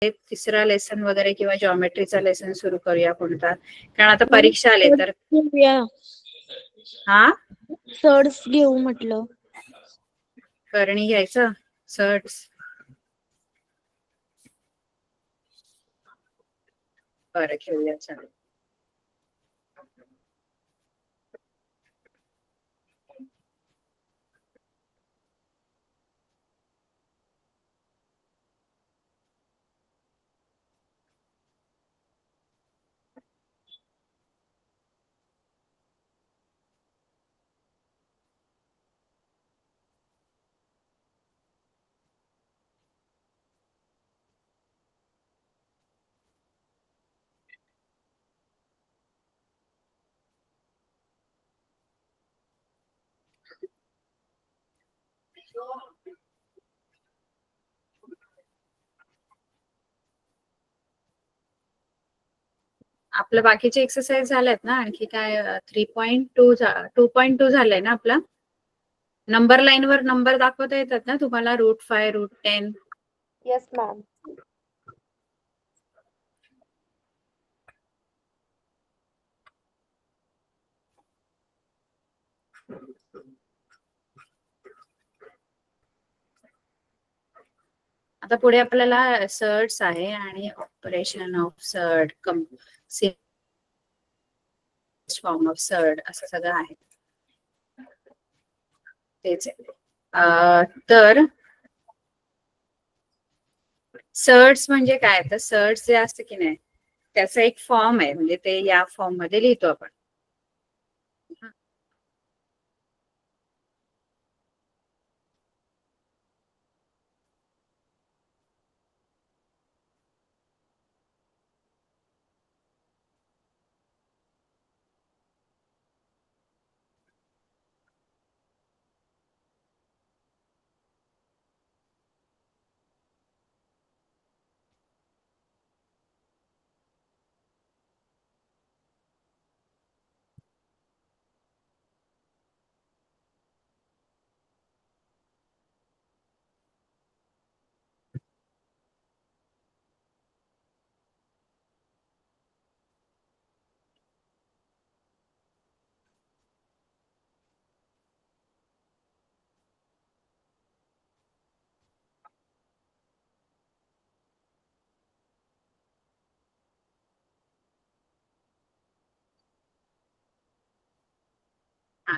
तिसरा लेसन वगैरे किंवा जॉमेट्रीचा लेसन सुरू करूया कोणता, कारण आता परीक्षा आले तर. हा सर्ट्स घेऊ म्हटलं. करणी घ्यायचं सर्ट्स. बरं घेऊया चालेल. आपलं बाकीचे एक्सरसाइज झालेत ना, आणखी काय 2.2 झालंय ना आपला. नंबर लाईन वर नंबर दाखवता येतात ना तुम्हाला, √5 √10. Yes ma'am. आता पुढे आपल्याला सर्ट्स आहे आणि ऑपरेशन ऑफ सर्ट, फॉर्म ऑफ सर्ट असं सगळं आहे. तेच तर सर्ट्स म्हणजे काय, तर सर्ट्स जे असते की नाही त्याचा एक फॉर्म आहे, म्हणजे ते या फॉर्म मध्ये लिहितो आपण.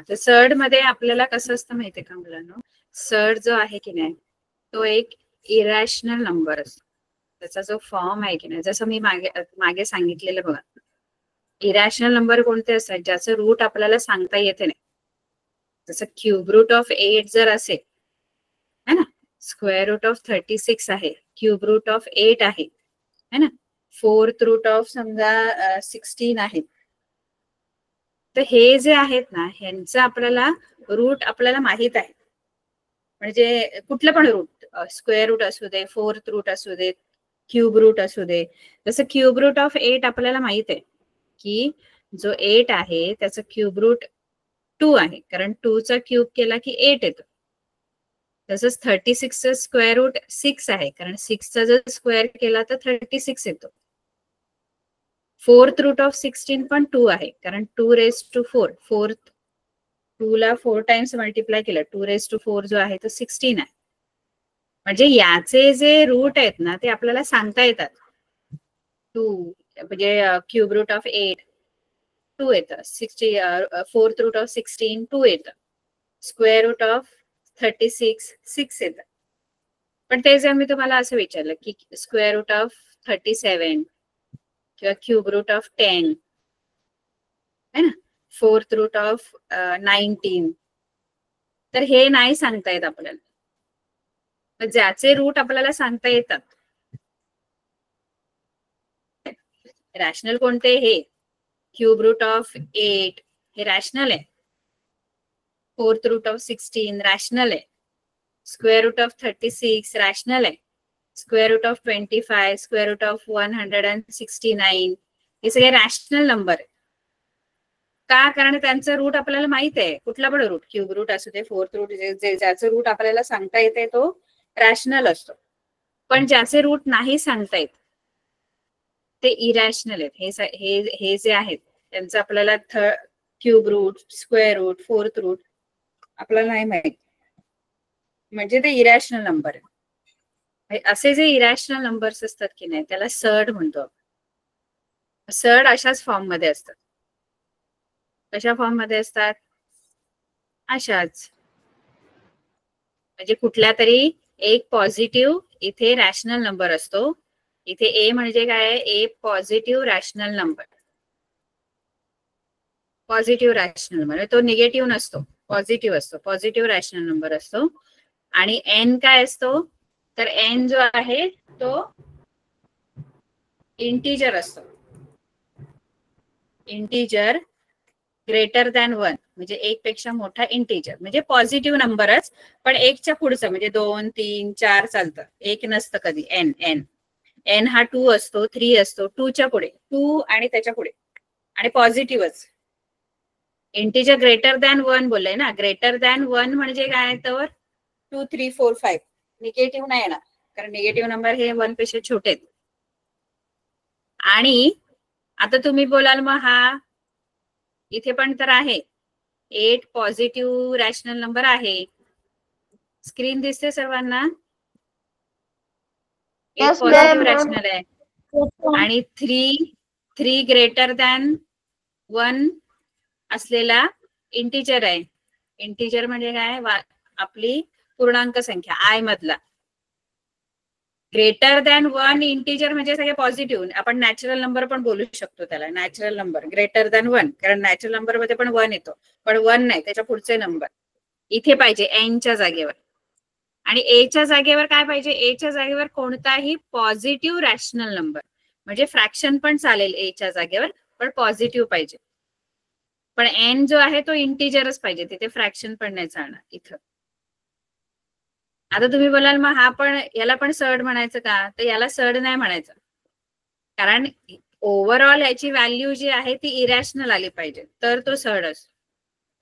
तर सर्ड मध्ये आपल्याला कसं असतं माहितीये का मुलांनो, सर्ड जो आहे की नाही तो एक इरॅशनल नंबर असतो. त्याचा जो फॉर्म आहे की नाही, जसं मी मागे सांगितलेलं बघा, इरॅशनल नंबर कोणते असतात ज्याचं रूट आपल्याला सांगता येते नाही. जसं क्यूब रूट ऑफ 8 जर असेल है ना, स्क्वेअर रूट ऑफ 36 आहे, क्यूब रूट ऑफ 8 आहे है ना, फोर्थ रूट ऑफ समजा 16 आहे. तर हे जे आहेत ना ह्यांचं आपल्याला रूट आपल्याला माहित आहे. म्हणजे कुठलं पण रूट, स्क्वेअर रूट असू दे, फोर्थ रूट असू दे, क्यूब रूट असू दे. जसं क्यूब रूट ऑफ 8 आपल्याला माहित आहे की जो 8 आहे त्याचं क्यूब रूट 2 आहे, कारण 2 चा क्यूब केला की 8 येतो. तसंच 36 चं स्क्वेअर रूट 6 आहे, कारण 6 चा जर स्क्वेअर केला तर 36 येतो. फोर्थ रूट ऑफ 16 पण 2 आहे, कारण 2⁴. फोर्थ 2 ला 4 टाइम्स मल्टिप्लाय केलं, 2⁴ जो आहे तो 16 आहे. म्हणजे याचे जे रूट आहेत ना ते आपल्याला सांगता येतात. 2 म्हणजे क्यूब रूट ऑफ 8 2 येतं, 4th रूट ऑफ 16 2 येतं, स्क्वेअर रूट ऑफ 36 6 येतं. पण ते जर मी तुम्हाला असं विचारलं की स्क्वेअर रूट ऑफ 37 किंवा क्यूब रूट ऑफ 10 है ना, फोर्थ रूट ऑफ 19, तर हे नाही सांगता येत आपल्याला. ज्याचे रूट आपल्याला सांगता येतात, रॅशनल कोणते, हे क्यूब रूट ऑफ 8 हे रॅशनल आहे, फोर्थ रूट ऑफ 16 रॅशनल आहे, स्क्वेअर रूट ऑफ 36 रॅशनल आहे, square root of 25, square root of 169 हे सगळे रॅशनल नंबर आहे. का, कारण त्यांचं रूट आपल्याला माहित आहे. कुठला पण रूट, क्यूब रूट असू दे, फोर्थ रूट, ज्याचं रूट आपल्याला सांगता येते तो रॅशनल असतो. पण ज्याचे रूट नाही सांगता येत ते इरॅशनल आहेत. हे जे आहेत त्यांचं आपल्याला cube root, square root, fourth root आपल्याला नाही माहित, म्हणजे ते इरॅशनल नंबर आहे. असे जे इरॅशनल नंबर्स असतात की नाही त्याला सर्ड म्हणतो. सर्ड अशाच फॉर्म मध्ये असतात. कशा फॉर्म मध्ये असतात? अशाच, म्हणजे कुठल्या तरी एक पॉझिटिव्ह इथे रॅशनल नंबर असतो. इथे ए म्हणजे काय? A positive rational number. Positive rational म्हणजे तो निगेटिव्ह नसतो, पॉझिटिव्ह असतो. पॉझिटिव्ह रॅशनल नंबर असतो. आणि एन काय असतो? तर एन जो आहे तो इंटीजर असतो. इंटीजर ग्रेटर दॅन 1 म्हणजे एक पेक्षा मोठा इंटीजर, म्हणजे पॉझिटिव्ह नंबरच, पण एकच्या पुढचं म्हणजे 2, 3, 4 चालतं, एक नसतं कधी. एन एन एन हा 2 असतो, 3 असतो, 2च्या पुढे 2 आणि त्याच्या पुढे, आणि पॉझिटिव्हच. इंटीजर ग्रेटर दॅन 1 बोललंय ना. ग्रेटर दॅन 1 म्हणजे काय? तर 2, 3, 4, 5 निगेटिव्ह नाही येणार, कारण निगेटिव्ह नंबर हे 1 पेक्षा छोटे आहेत. आणि आता तुम्ही बोलाल मग हा इथे पण तर आहे 8 पॉझिटिव्ह रॅशनल नंबर आहे. स्क्रीन दिसते सर्वांना? 8 पॉझिटिव्ह रॅशनल आहे आणि 3 ग्रेटर दॅन 1 असलेला इंटीजर आहे. इंटीजर म्हणजे काय? आपली पूर्णांक संख्या आय मधला. ग्रेटर दॅन 1 इंटीजर म्हणजे सगळे पॉझिटिव्ह. आपण नॅचरल नंबर पण बोलू शकतो त्याला, नॅचरल नंबर ग्रेटर दॅन 1, कारण नॅचरल नंबर मध्ये पण 1 येतो, पण 1 नाही, त्याच्या पुढचे नंबर इथे पाहिजे एनच्या जागेवर. आणि एच्या जागेवर काय पाहिजे? एच्या जागेवर कोणताही पॉझिटिव्ह रॅशनल नंबर, म्हणजे फ्रॅक्शन पण चालेल एच्या जागेवर, पण पॉझिटिव्ह पाहिजे. पण एन जो आहे तो इंटीजरच पाहिजे, तिथे फ्रॅक्शन पण नाही चालणार इथं. आता तुम्ही बोलाल मग हा पण, याला पण सर्ड म्हणायचं का? तर याला सर्ड नाही म्हणायचं, कारण ओव्हरऑल याची व्हॅल्यू जी आहे ती इरॅशनल आली पाहिजे, तर तो सर्ड असतो.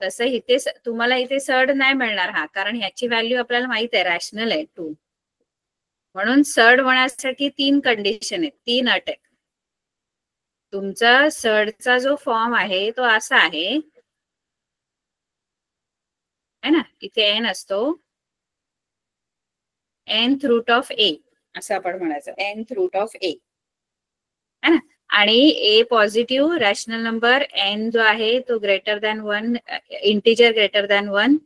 तसं इथे तुम्हाला इथे सर्ड नाही मिळणार हा, कारण ह्याची व्हॅल्यू आपल्याला माहित आहे रॅशनल आहे 2. म्हणून सर्ड होण्यासाठी 3 कंडिशन आहेत, 3 अट आहेत. तुमचा सर्डचा जो फॉर्म आहे तो असा आहे ना, इथे एन असतो, nth रूट ऑफ ए असं आपण म्हणायचं, nth रूट ऑफ ए है ना. आणि ए पॉझिटिव्ह रॅशनल नंबर, एन जो आहे तो greater than 1, integer greater than 1,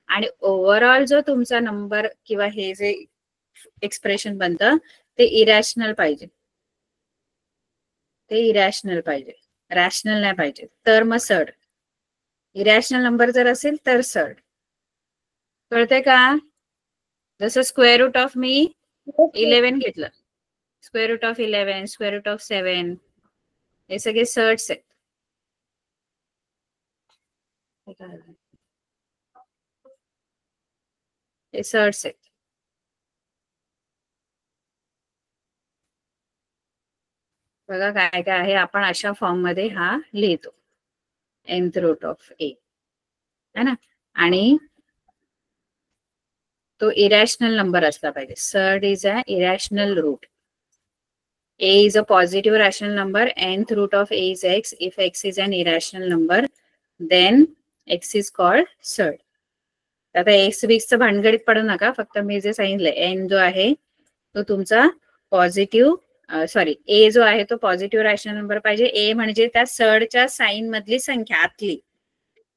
आणि ओव्हरऑल जो तुमचा नंबर किंवा हे जे एक्सप्रेशन बनतं ते इरॅशनल पाहिजे. ते इरॅशनल पाहिजे, रॅशनल नाही पाहिजे, तर मग सर्ड. इरॅशनल नंबर जर असेल तर सर्ड. कळतंय का? जसं स्क्वेअर रूट ऑफ मी 11 घेतलं, square root of 11, square root of 7, हे सगळे सर्ड्स आहेत. हे सर्ड्स आहेत. बघा काय काय आहे, आपण अशा फॉर्म मध्ये हा लिहितो, nth रूट ऑफ ए है ना. आणि तो इरॅशनल नंबर असला पाहिजे. Surd is a irrational root. A is a positive rational number. Nth root of A is x. If x is an irrational number, then x is called surd. आता x बीक्सचं भानगडीत पडू नका, फक्त मी जे सांगितलंय N जो आहे तो तुमचा पॉझिटिव्ह, सॉरी, ए जो आहे तो पॉझिटिव्ह रॅशनल नंबर पाहिजे. ए म्हणजे त्या सर्डच्या साइन मधली संख्या आतली,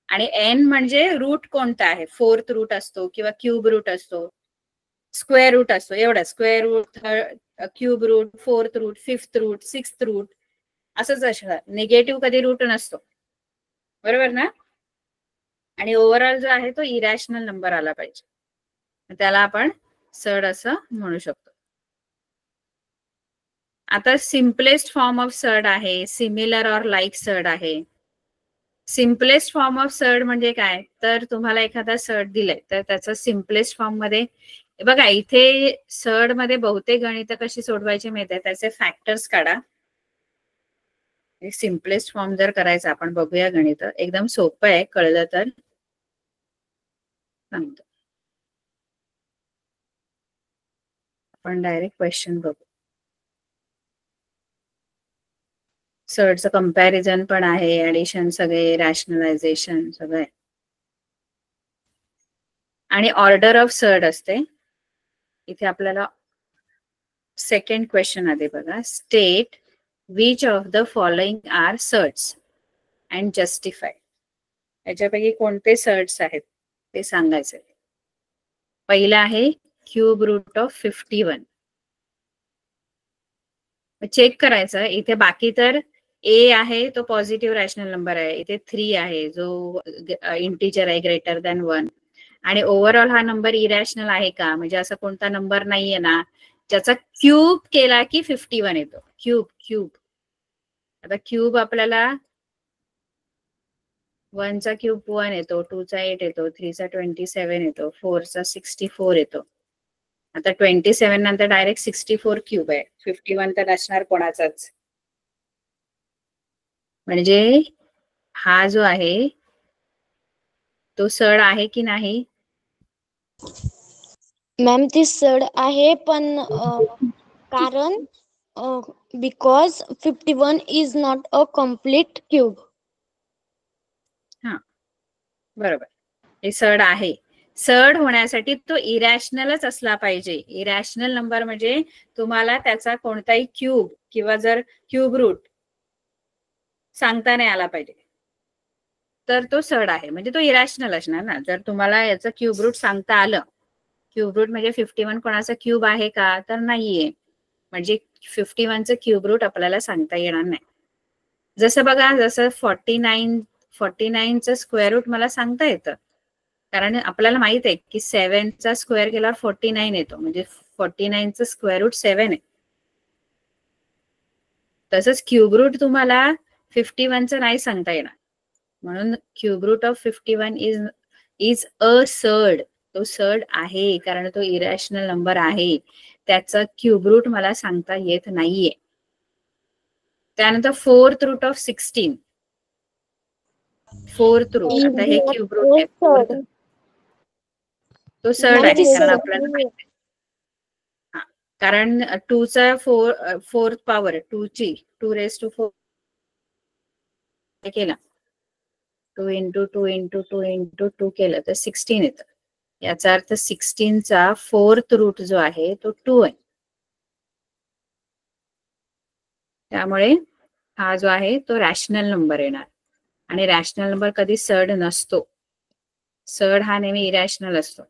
आणि एन म्हणजे रूट कोणता आहे, फोर्थ रूट असतो किंवा क्यूब रूट असतो, स्क्वेअर रूट असतो, एवढा square root, cube root, fourth root, fifth root, sixth root, असंच असतं. निगेटिव्ह कधी रूट नसतो, बरोबर ना. आणि ओव्हरऑल जो आहे तो इरॅशनल नंबर आला पाहिजे, त्याला आपण सर्ड असं म्हणू शकतो. आता सिम्पलेस्ट फॉर्म ऑफ सर्ड आहे, सिमिलर ऑर लाईक सर्ड आहे. सिम्पलेस्ट फॉर्म ऑफ सर्ड म्हणजे काय? तर तुम्हाला एखादा सर्ड दिलाय तर त्याचा सिम्पलेस्ट फॉर्म मध्ये बघा, इथे सर्ड मध्ये बहुतेक गणित कशी सोडवायची माहिती आहे, त्याचे फॅक्टर्स काढा. सिम्पलेस्ट फॉर्म जर करायचं आपण बघूया, गणित एकदम सोपं आहे, कळलं तर सांगतो. आपण डायरेक्ट क्वेश्चन बघू. सर्डचं कंपॅरिझन पण आहे, ऍडिशन सगळे, रॅशनलायझेशन सगळे, आणि ऑर्डर ऑफ सर्ड असते. इथे आपल्याला सेकंड क्वेश्चन आले बघा. State which of the following are surds and justify. याच्यापैकी कोणते सर्ड्स आहेत ते सांगायचे. पहिला आहे क्यूब रूट ऑफ 51. चेक करायचं इथे. बाकी तर ए आहे तो पॉझिटिव्ह रॅशनल नंबर आहे, इथे 3 आहे जो इंटिजर आहे ग्रेटर दॅन 1, आणि ओव्हरऑल हा नंबर इरॅशनल आहे का, म्हणजे असा कोणता नंबर नाहीये ना ज्याचा क्यूब केला की 51 येतो. क्यूब आता क्यूब आपल्याला 1 चा क्यूब 1 येतो, 2 चा 8 येतो, 3 चा 27 येतो, 4 चा 64 येतो. आता 27 नंतर डायरेक्ट 64 क्यूब आहे, 51 तर असणार कोणाचाच. म्हणजे हा जो आहे तो सर्ड आहे की नाही? मॅम ती सर्ड आहे, पण कारण because 51 is not a complete cube. हा बरोबर, हे सर्ड आहे. सर्ड होण्यासाठी तो इरॅशनलच असला पाहिजे. इरॅशनल नंबर म्हणजे तुम्हाला त्याचा कोणताही क्यूब किंवा जर क्यूब रूट सांगता नाही आला पाहिजे तर तो सर्ड आहे, म्हणजे तो इरॅशनल असणार ना. जर तुम्हाला याचं क्यूब रूट सांगता आलं, क्यूब रूट म्हणजे 51 कोणाचा क्यूब आहे का, तर नाहीये, म्हणजे 51चं क्यूब रूट आपल्याला सांगता येणार नाही. जसं बघा, जसं 49चं स्क्वेअर रूट मला सांगता येतं, कारण आपल्याला माहित आहे की 7 चा स्क्वेअर केल्यावर 49 येतो, म्हणजे 49चं स्क्वेअर रूट 7 आहे. तसंच क्यूब रूट तुम्हाला 51चं नाही सांगता येणार, म्हणून cube root of 51 is a surd. तो सर्ड आहे कारण तो इरॅशनल नंबर आहे, त्याचा क्यूब रूट मला सांगता येत नाहीये. त्यानंतर fourth root of 16. Fourth root, आता हे क्यूब रूट आहे, फोर्थ तो सर्ड आहे कारण आपल्याला माहिती आहे. हा, कारण 2 चा फोर्थ पॉवर 2 ची 2 raised to 4 केला, 2 into 2 into 2 into 2 केलं तर 16 येतं. याचा अर्थ 16 चा फोर्थ रूट जो आहे तो 2 आहे. त्यामुळे हा जो आहे तो रॅशनल नंबर येणार, आणि रॅशनल नंबर कधी सर्ड नसतो. सर्ड हा नेहमी इरॅशनल असतो,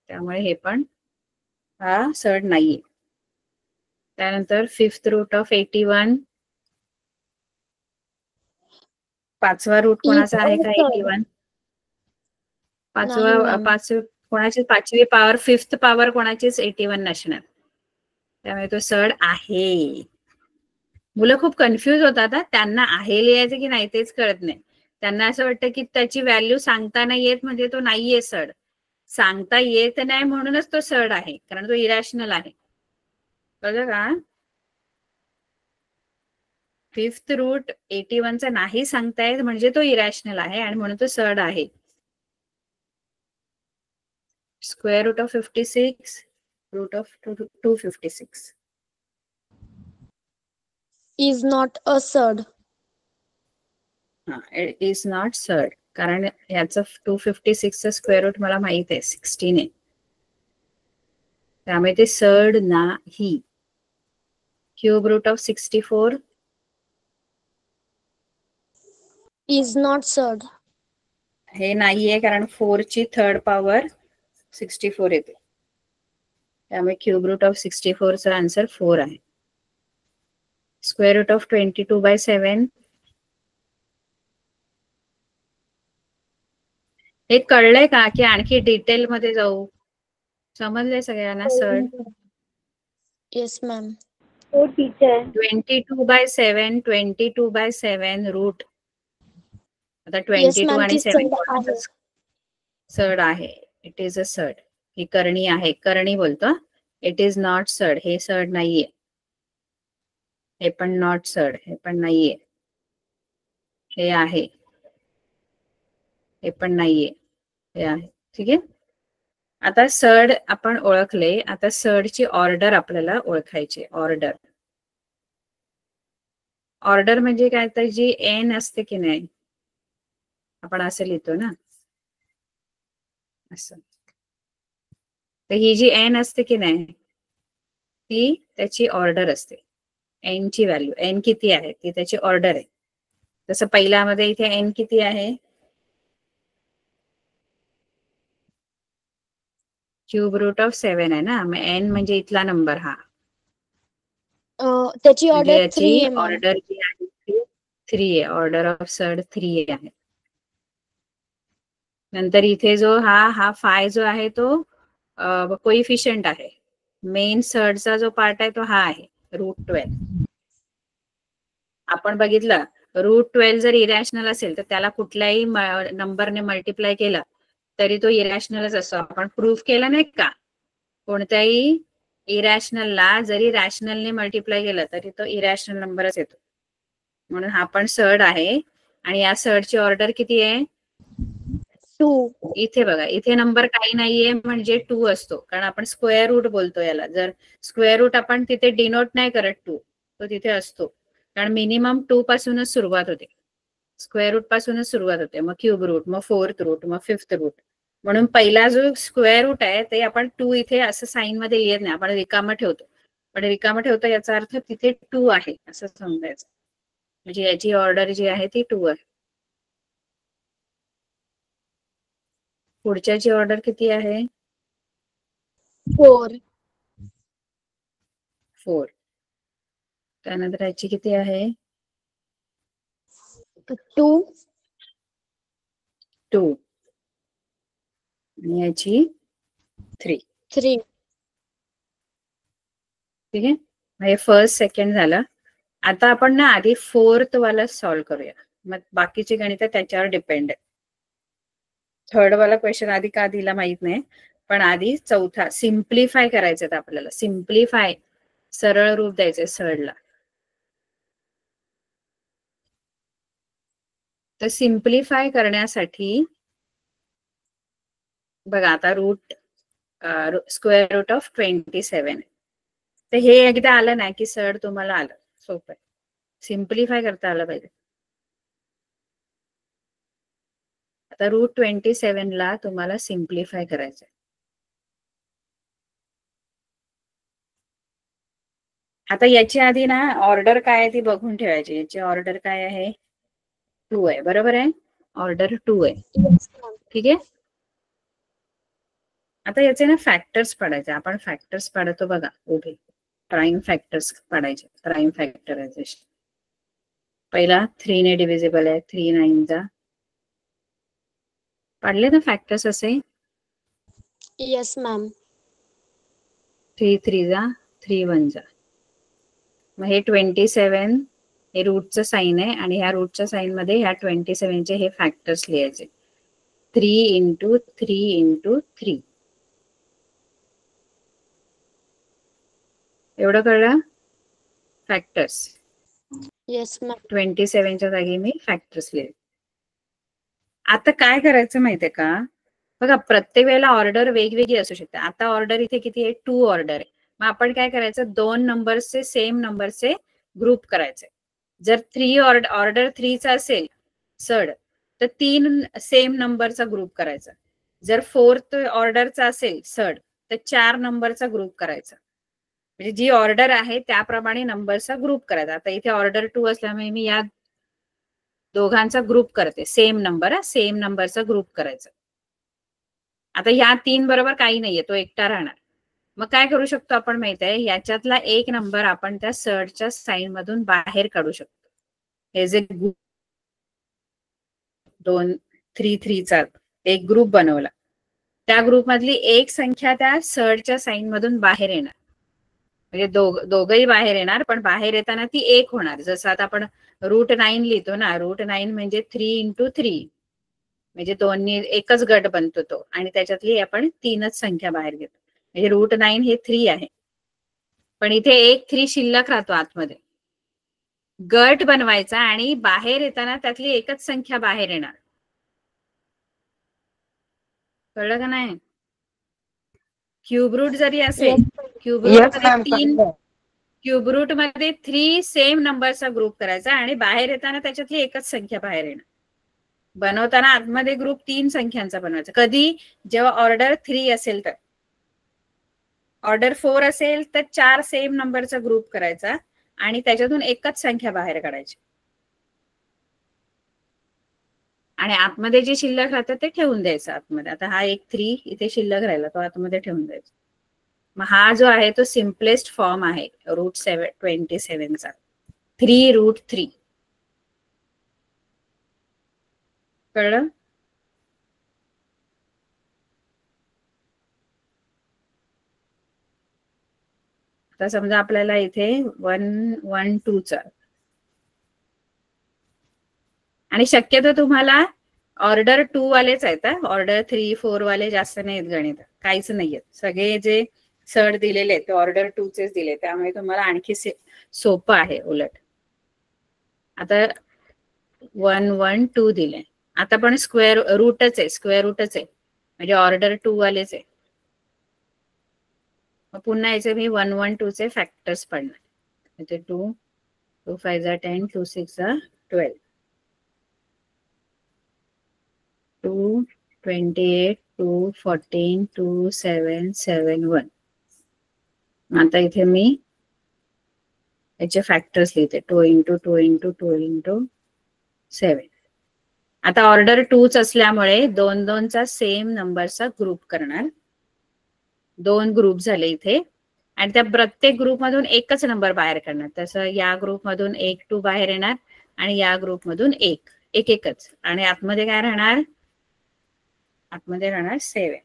त्यामुळे हे पण हा सर्ड नाहीये. त्यानंतर फिफ्थ रूट ऑफ 81. पाचवा रूट कोणाचा आहे का 81? पाचवी पॉवर, फिफ्थ पॉवर कोणाचीच 81 नसणार, त्यामुळे तो सर्ड आहे. मुलं खूप कन्फ्युज होतात, त्यांना आहे लिहायचं की नाही तेच कळत नाही. त्यांना असं वाटतं की त्याची व्हॅल्यू सांगता नाही येत म्हणजे तो नाहीये सर्ड. सांगता येत नाही म्हणूनच तो सर्ड आहे, कारण तो इरॅशनल आहे. कळलं का? फिफ्थ रूट 81चा नाही सांगतायत म्हणजे तो इरॅशनल आहे आणि म्हणून तो सर्ड आहे. Square root of 56, root of 256 is not a surd. It is not surd, कारण याचं 256चं स्क्वेअर रूट मला माहित आहे 16 आहे, त्यामुळे ते सर्ड नाही. Cube root of 64 is not surd. हे नाहीये, कारण 4 ची थर्ड पॉवर 64 येते, त्यामुळे क्यूब रूट ऑफ 64चा आन्सर 4 आहे. Square root of 22/7. हे कळलंय का की आणखी डिटेल मध्ये जाऊ? समजलंय सगळ्यांना सर्ड? Yes ma'am. हो टीचर. 22/7 रूट. आता येस 22 मॅम आणि ती 7 सर्ड आहे. सर्ड आहे. It is a surd. ही करणी आहे, करणी बोलतो. इट इज नॉट सर्ड, हे सर्ड नाहीये. हे पण नॉट सर्ड, हे पण नाहीये. हे आहे, हे पण नाहीये, हे आहे. ठीक आहे. आता सर्ड आपण ओळखले, आता सर्डची ऑर्डर आपल्याला ओळखायची. ऑर्डर ऑर्डर म्हणजे काय, तर जी एन असते की नाही, आपण असं लिहितो ना असं, तर ही जी एन असते की नाही ती त्याची ऑर्डर असते. एन ची व्हॅल्यू, एन किती आहे ती त्याची ऑर्डर आहे. जसं पहिल्यामध्ये इथे एन किती आहे, क्यूब रूट ऑफ 7 आहे ना, मग एन म्हणजे इथला नंबर हा, त्याची म्हणजे ऑर्डर याची 3 आहे मॅम. ऑर्डर जी आहे ती 3 आहे. ऑर्डर ऑफ सर्ड 3 आहे. नंतर इथे जो हा फाय जो आहे तो कोइफिशियंट आहे. मेन सर्डचा जो पार्ट आहे तो हा आहे √12. आपण बघितलं √12 जर इरॅशनल असेल तर त्याला कुठल्याही नंबरने मल्टिप्लाय केला तरी तो इरॅशनलच असतो. आपण प्रूफ केलं नाही का, कोणत्याही इरॅशनलला जरी रॅशनलने मल्टिप्लाय केलं तरी तो इरॅशनल नंबरच येतो. म्हणून हा पण सर्ड आहे. आणि या सर्डची ऑर्डर किती आहे, 2. इथे बघा, इथे नंबर काही नाहीये म्हणजे 2 असतो, कारण आपण स्क्वेअर रूट बोलतो याला. जर स्क्वेअर रूट आपण तिथे डिनोट नाही करत 2, तो तिथे असतो, कारण मिनिमम 2 पासूनच सुरुवात होते. स्क्वेअर रूट पासूनच सुरुवात होते, मग क्यूब रूट, मग फोर्थ रूट, मग फिफ्थ रूट. म्हणून पहिला जो स्क्वेअर रूट आहे ते आपण 2 इथे असं साइन मध्ये लिहित नाही, आपण रिकामं ठेवतो. पण रिकामं ठेवतो याचा अर्थ तिथे 2 आहे असं समजायचं. म्हणजे याची ऑर्डर जी आहे ती 2 आहे. पुढच्याची ऑर्डर किती आहे, 4. 4. त्यानंतर याची किती आहे, 2. 2. आणि याची 3. 3. ठीक आहे. हे फर्स्ट सेकंड झालं. आता आपण ना आधी फोर्थ वाला सॉल्व्ह करूया, मग बाकीची गणित त्याच्यावर डिपेंड आहे. थर्ड वाला क्वेश्चन आधी का दिला माहित नाही, पण आधी चौथा सिम्प्लिफाय करायचं आपल्याला. सिम्प्लिफाय, सरळ रूप द्यायचे सर्डला. तर सिम्प्लिफाय करण्यासाठी बघा आता स्क्वेअर रूट ऑफ 27, तर हे एकदा आलं ना की सर्ड तुम्हाला आलं, सोपं. सिम्प्लिफाय करता आलं पाहिजे. आता √27 ला तुम्हाला सिम्प्लिफाय करायचं. आता याची आधी ना ऑर्डर काय आहे ती बघून ठेवायची. याची ऑर्डर काय आहे, 2 आहे, बरोबर आहे, ऑर्डर 2 आहे. ठीक आहे. आता याचे ना फॅक्टर्स पडायचे. आपण फॅक्टर्स पाडतो बघा उभे, प्राईम फॅक्टर्स पाडायचे. प्राईम फॅक्टरायझेशन पहिला 3 ने डिव्हिजिबल आहे, 3 9 जा पाडले ना फॅक्टर्स असे. Yes ma'am. 3 3 जा 3 1 जा. मग हे 27 हे रूटचं साईन आहे आणि ह्या रूटच्या साईन मध्ये ह्या 27 चे हे फॅक्टर्स लिहायचे. 3 × 3 × 3. एवढं कळलं फॅक्टर्स. Yes ma'am. 27 च्या जागी मी फॅक्टर्स लिहिले. आता काय करायचं माहितीये का, बघा प्रत्येक वेळेला ऑर्डर वेगवेगळी असू शकते. आता ऑर्डर इथे किती आहे, 2 ऑर्डर आहे. मग आपण काय करायचं, 2 नंबरचे सेम नंबरचे ग्रुप करायचे. जर 3 ऑर्डर 3 चा असेल सर्ड तर 3 सेम नंबरचा ग्रुप करायचा. जर 4th ऑर्डरचा असेल सर्ड तर 4 नंबरचा ग्रुप करायचा. म्हणजे जी ऑर्डर आहे त्याप्रमाणे नंबरचा ग्रुप करायचा. आता इथे ऑर्डर 2 असल्यामुळे मी या दोघांचा ग्रुप करते. सेम नंबर, सेम नंबरचा ग्रुप करायचा. आता या 3 बरोबर काही नाहीये, तो एकटा राहणार. मग काय करू शकतो आपण माहित आहे, याच्यातला एक नंबर आपण त्या सर्डच्या साइन मधून बाहेर काढू शकतो. हे जे 2 3 3 चा एक ग्रुप बनवला, त्या ग्रुप मधली एक संख्या त्या सर्डच्या साइन मधून बाहेर येणार. म्हणजे दोघही बाहेर येणार, पण बाहेर येताना ती 1 होणार. जसं आता आपण √9 लिहितो ना, √9 म्हणजे 3 × 3 म्हणजे दोन्ही एकच गट बनतो तो, आणि त्याच्यातली आपण 3च संख्या बाहेर घेतो. म्हणजे √9 हे 3 आहे, पण इथे एक 3 शिल्लक राहतो आतमध्ये. गट बनवायचा आणि बाहेर येताना त्यातली एकच संख्या बाहेर येणार. कळलं का नाही. क्यूब रूट जरी असेल, क्यूब रूट मध्ये 3 सेम नंबरचा ग्रुप करायचा आणि बाहेर येताना त्याच्यातली एकच संख्या बाहेर येणार. बनवताना आतमध्ये ग्रुप 3 संख्यांचा बनवायचा. कधी? जेव्हा ऑर्डर 3 असेल तर. ऑर्डर 4 असेल तर 4 सेम नंबरचा ग्रुप करायचा आणि त्याच्यातून एकच संख्या बाहेर काढायची आणि आतमध्ये जे शिल्लक राहतं ते ठेवून द्यायचं आतमध्ये. आता हा एक 3 इथे शिल्लक राहिला, तो आतमध्ये ठेवून द्यायचा. मग हा जो आहे तो सिम्पलेस्ट फॉर्म आहे रूट 27 चा. 3√3. कळलं? आता समजा आपल्याला इथे 112 चा, आणि शक्यतो तुम्हाला ऑर्डर 2 वालेच आहेत. ऑर्डर 3, 4 वाले जास्त नाहीत गणित, काहीच नाहीयेत. सगळे जे सर दिलेले ते ऑर्डर 2 चेच दिले, त्यामुळे तुम्हाला आणखी सोपं आहे उलट. आता 112 दिले, आता पण स्क्वेअर रूटच आहे, म्हणजे ऑर्डर 2 वालेच आहे. मग पुन्हा याचे मी 112 चे फॅक्टर्स पडणार. म्हणजे 2, 2 5 जा 10, 2 6 जा 12, 2 28, 2 14, 2 7 7 1. आता इथे मी याचे फॅक्टर्स लिहिते. 2 into 2 into 2 into 7. आता ऑर्डर 2च असल्यामुळे 2 चा सेम नंबरचा ग्रुप करणार. 2 ग्रुप झाले इथे आणि त्या प्रत्येक ग्रुप मधून एकच नंबर बाहेर काढणार. तसं या ग्रुप मधून 1 2 बाहेर येणार आणि या ग्रुप मधून एकच. आणि आतमध्ये काय राहणार? आतमध्ये राहणार 7.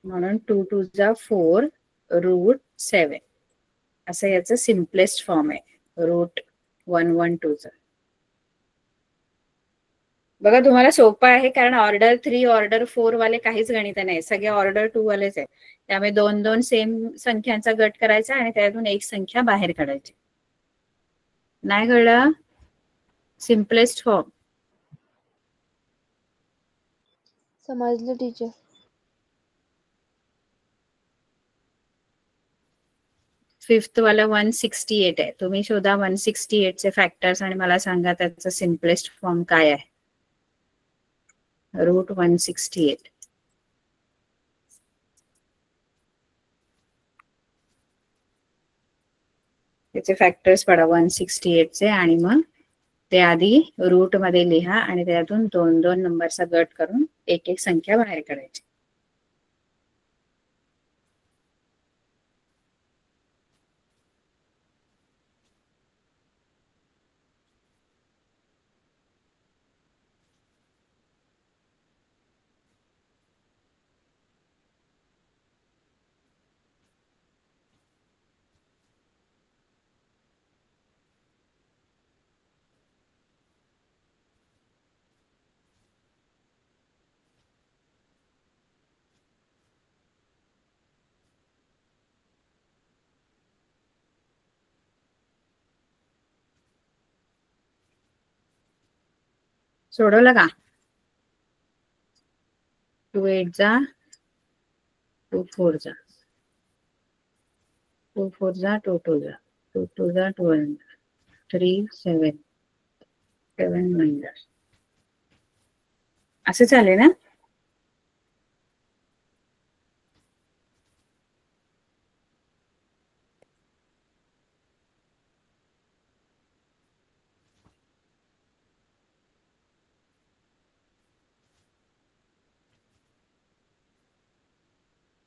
म्हणून 2 2 जा 4 रूट 7 असं याचं सिम्पलेस्ट फॉर्म आहे रूट 112 चा. बघा तुम्हाला सोपं आहे, कारण ऑर्डर 3, ऑर्डर 4 वाले काहीच गणित नाही, सगळे ऑर्डर 2 वालेच आहे. त्यामुळे 2 सेम संख्यांचा गट करायचा आणि त्यातून एक संख्या बाहेर काढायची. नाही कळलं? Simplest form. समजलं टीचर. फिफ्थ वाला 168 आहे. तुम्ही शोधा 168 चे फॅक्टर्स आणि मला सांगा त्याचा सिम्पलेस्ट फॉर्म काय आहे. रूट 168. त्याचे फॅक्टर्स पडा 168 चे आणि मग ते आधी रूट मध्ये लिहा आणि त्यातून 2 नंबरचा गट करून एक संख्या बाहेर काढायची. सोडवलं का? 2 8 जा 2 4 जा 2 4 जा 2 2 जा 2 2 जा 12, 3 7 7 9 जा. असं चालेल ना?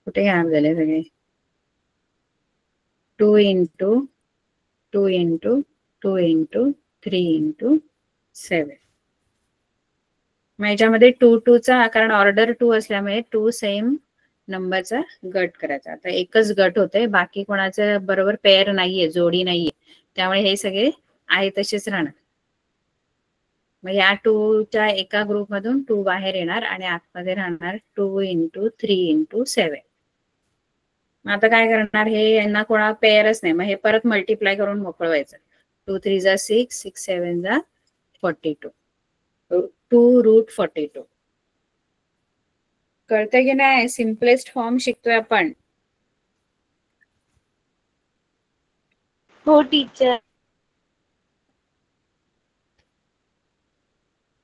कुठे गायब झाले सगळे? 2 into 2 into 2 into 3 into 7. मग याच्यामध्ये 2 2 चा, कारण ऑर्डर 2 असल्यामुळे 2 सेम नंबरचा गट करायचा. आता एकच गट होते, बाकी कोणाचं बरोबर पेअर नाहीये, जोडी नाहीये, त्यामुळे हे सगळे आहे तसेच राहणार. मग या 2 च्या एका ग्रुप मधून 2 बाहेर येणार आणि आतमध्ये राहणार 2 into 3 into 7. मग आता काय करणार? हे यांना कोणा पेअरच नाही, मग हे परत मल्टिप्लाय करून मोकळवायचं. 2 3 जा 6, 6 7 जा 42, 2 रूट 42. कळतंय की नाही? सिम्पलेस्ट फॉर्म शिकतोय आपण. हो टीचर.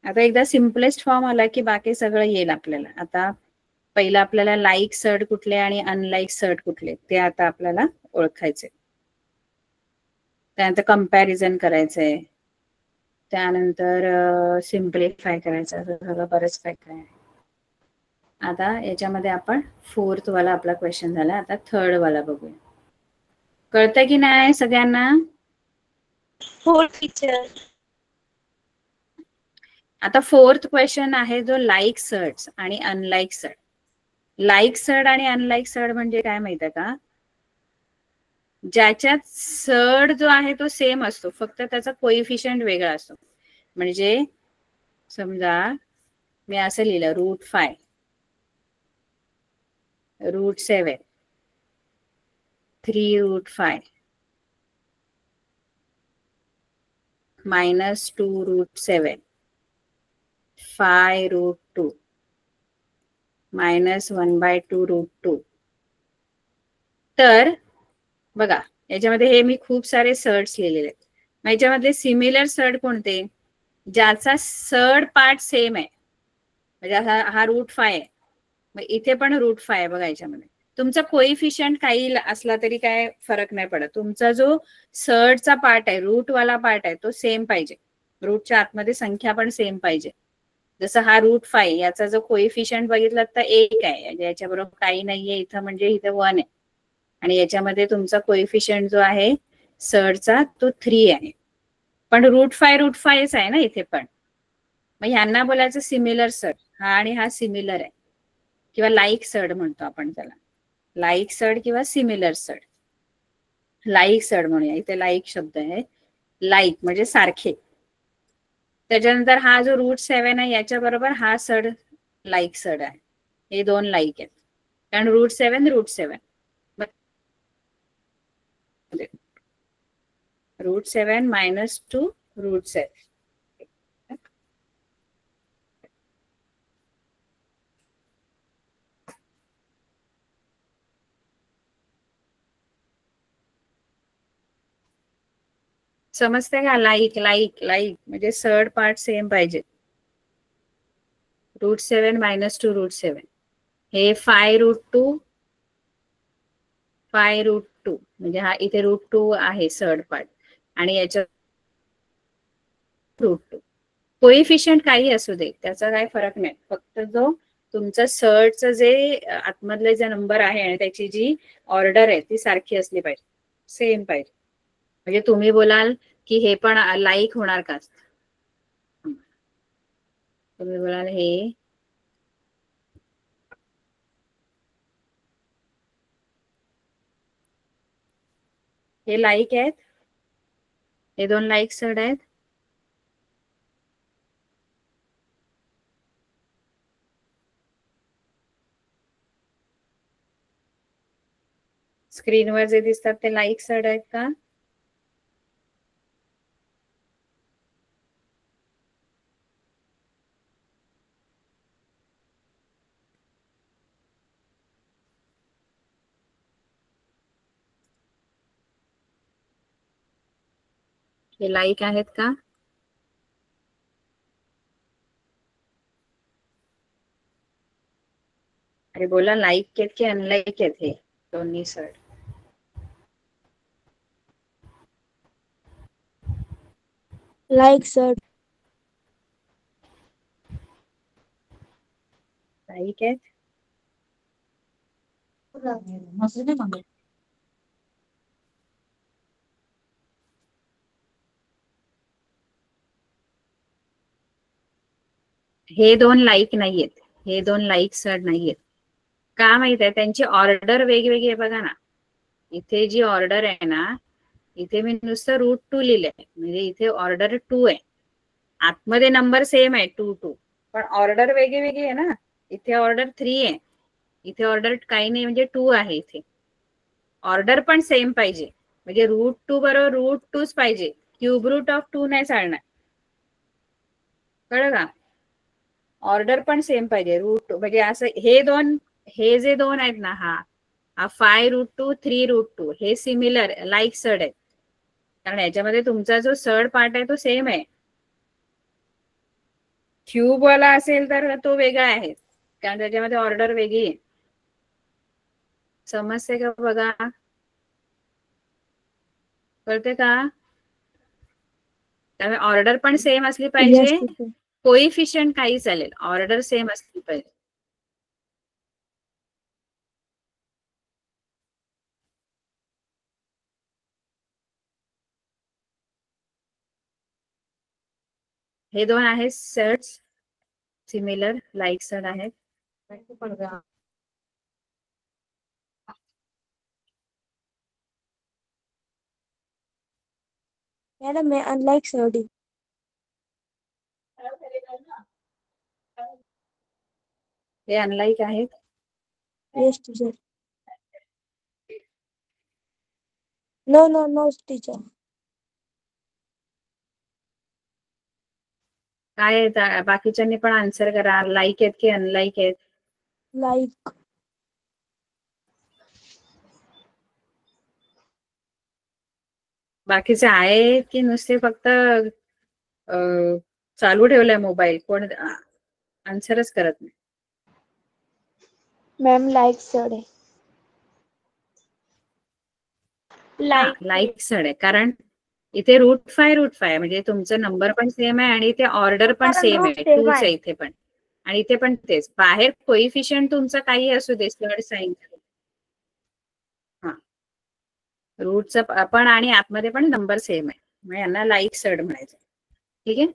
आता एकदा सिम्पलेस्ट फॉर्म आला की बाकी सगळं येईल आपल्याला. आता पहिला आपल्याला लाईक सर्ड कुठले आणि अनलाईक सर्ड कुठले ते आता आपल्याला ओळखायचे. त्यानंतर कंपॅरिझन करायचंय, त्यानंतर सिम्प्लिफाय करायचं, सगळं बरंच काय काय. आता याच्यामध्ये आपण फोर्थ वाला आपला क्वेश्चन झाला. आता थर्ड वाला बघूया. कळतंय की नाही सगळ्यांना? हो टीचर. आता फोर्थ क्वेश्चन आहे जो लाईक सर्ड्स आणि अनलाईक सर्ड. लाईक सर्ड आणि अनलाईक सर्ड म्हणजे काय माहितीये का? ज्याच्यात सर्ड जो आहे तो सेम असतो, फक्त त्याचा कोइफिशियंट वेगळा असतो. म्हणजे समजा मी असं लिहिलं √5, √7, 3√5, -2√7, 5√2, -1/2√2. तर बघा याच्यामध्ये हे मी खूप सारे सर्ड्स लिहिलेले आहेत. मग याच्यामधले सिमिलर सर्ड कोणते? ज्याचा सर्ड पार्ट सेम आहे. म्हणजे हा √5 आहे, मग इथे पण √5 आहे बघा. याच्यामध्ये तुमचा कोइफिशियंट काही असला तरी काय फरक नाही पडत. तुमचा जो सर्डचा पार्ट आहे, रूटवाला पार्ट आहे, तो सेम पाहिजे. रूटच्या आतमध्ये संख्या पण सेम पाहिजे. जसं हा √5 याचा जो कोइफिशियंट बघितला तर 1 आहे, याच्याबरोबर काही नाहीये इथं, म्हणजे इथे 1 आहे. आणि याच्यामध्ये तुमचा कोइफिशियंट जो आहे सर्डचा तो 3 आहे. पण √5 आहे ना इथे पण. मग ह्यांना बोलायचं सिमिलर सर्ड. हा आणि हा सिमिलर आहे, किंवा लाईक सर्ड म्हणतो आपण त्याला. लाईक सर्ड किंवा सिमिलर सर्ड. लाईक सर्ड म्हणूया, इथे लाईक शब्द आहे. लाईक म्हणजे सारखे. त्याच्यानंतर हा जो √7 आहे याच्या बरोबर हा सर्ड लाईक सर्ड आहे. हे दोन लाईक आहेत, कारण √7 √7. √7 -2 √7. समजते का? लाईक लाईक लाईक म्हणजे सर्ड पार्ट सेम पाहिजे. √7 -2 √7. हे 5√2 5√2 म्हणजे हा इथे √2 आहे सर्ड पार्ट, आणि याच्या √2. कोइफिशियंट काही असू दे त्याचा काही फरक नाही. फक्त जो तुमचा सर्डचं जे आतमधले जे नंबर आहे आणि त्याची जी ऑर्डर आहे ती सारखी असली पाहिजे, सेम पाहिजे. म्हणजे तुम्ही बोलाल की हे पण लाईक होणार का? तुम्ही बोलाल हे लाईक आहेत, हे दोन लाईक सर्ड आहेत. स्क्रीनवर जे दिसतात ते लाईक सर्ड आहेत का? हे लाईक आहेत का? अरे बोला, लाईक आहेत की अनलाईक आहेत हे दोन्ही सर्ड? Like surd. लाईक आहेत. हे दोन लाईक नाहीयेत, हे दोन लाईक सर्ड नाहीयेत. का माहित आहे? त्यांची ऑर्डर वेगवेगळी आहे बघा ना. इथे जी ऑर्डर आहे ना, इथे मी नुसतं √2 लिहिलंय, म्हणजे इथे ऑर्डर 2 आहे. आतमध्ये नंबर सेम आहे 2 पण ऑर्डर वेगळी वेगळी आहे ना. इथे ऑर्डर 3 आहे, इथे ऑर्डर काही नाही, म्हणजे 2 आहे. इथे ऑर्डर पण सेम पाहिजे, म्हणजे √2 बरोबर √2च पाहिजे. क्यूब रूट ऑफ 2 नाही चालणार, कळलं का? ऑर्डर पण सेम पाहिजे. रूट म्हणजे असं हे जे दोन आहेत ना, हा 5√2 3√2 हे सिमिलर लाईक सर्ड आहेत. कारण याच्यामध्ये तुमचा जो सर्ड पार्ट आहे तो सेम आहे. ट्यूब वाला असेल तर तो वेगळा आहे, कारण त्याच्यामध्ये ऑर्डर वेगळी आहे. समजते का बघा, कळते का? त्यामुळे ऑर्डर पण सेम असली पाहिजे. कोइफिशियंट काही चालेल, ऑर्डर सेम असली पाहिजे. हे दोन आहेत सर्ट्स, सिमिलर लाईक सर्ड आहेत. मॅडम मैं अनलाइक सर्ड. हे अनलाईक आहेत. Yes teacher. No teacher. काय आहे, बाकीच्यांनी पण आन्सर करा. लाईक आहेत की अनलाईक आहेत? लाइक. बाकीचे आहेत की नुसते फक्त चालू ठेवलाय मोबाईल, कोण आन्सरच करत नाही? मैम लाइक सर्ड है. लाईक सर्ड आहे, कारण इथे √5 म्हणजे तुमचा नंबर पण सेम आहे आणि इथे ऑर्डर पण कारण सेम रूट आहे. सेम 2च आहे. आहे इथे पण, आणि इथे पण तेच. बाहेर कोइफिशियंट तुमचा काही असू दे, सर्ड साइन. हा, रूटचा पण आणि आतमध्ये पण नंबर सेम आहे, मग यांना लाईक सर्ड म्हणायचं. ठीक आहे.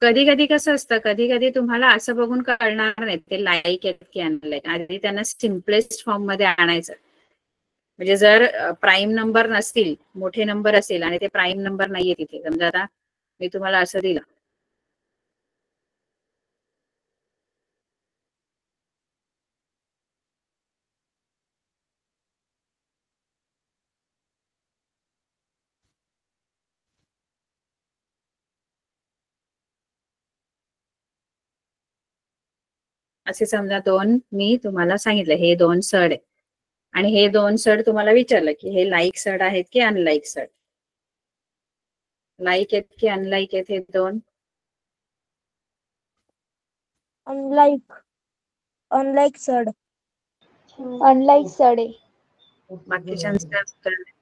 कधी कधी कसं असतं, कधी कधी तुम्हाला असं बघून कळणार नाही ते लाईक आहेत की अनलाईक. आधी त्यांना सिम्पलेस्ट फॉर्म मध्ये आणायचं. म्हणजे जर प्राईम नंबर नसतील, मोठे नंबर असेल आणि ते प्राईम नंबर नाहीये तिथे, समजा आता मी तुम्हाला असं दिलं, असे समजा मी तुम्हाला सांगितलं हे 2 सर्ड आहे, आणि हे 2 सर्ड तुम्हाला विचारलं की हे लाईक सर्ड आहेत की अनलाईक सर्ड. लाईक आहेत की अनलाईक आहेत हे 2? Unlike surd. अनलाइक सर्ड है. बाकीच्यांचं उत्तर द्या.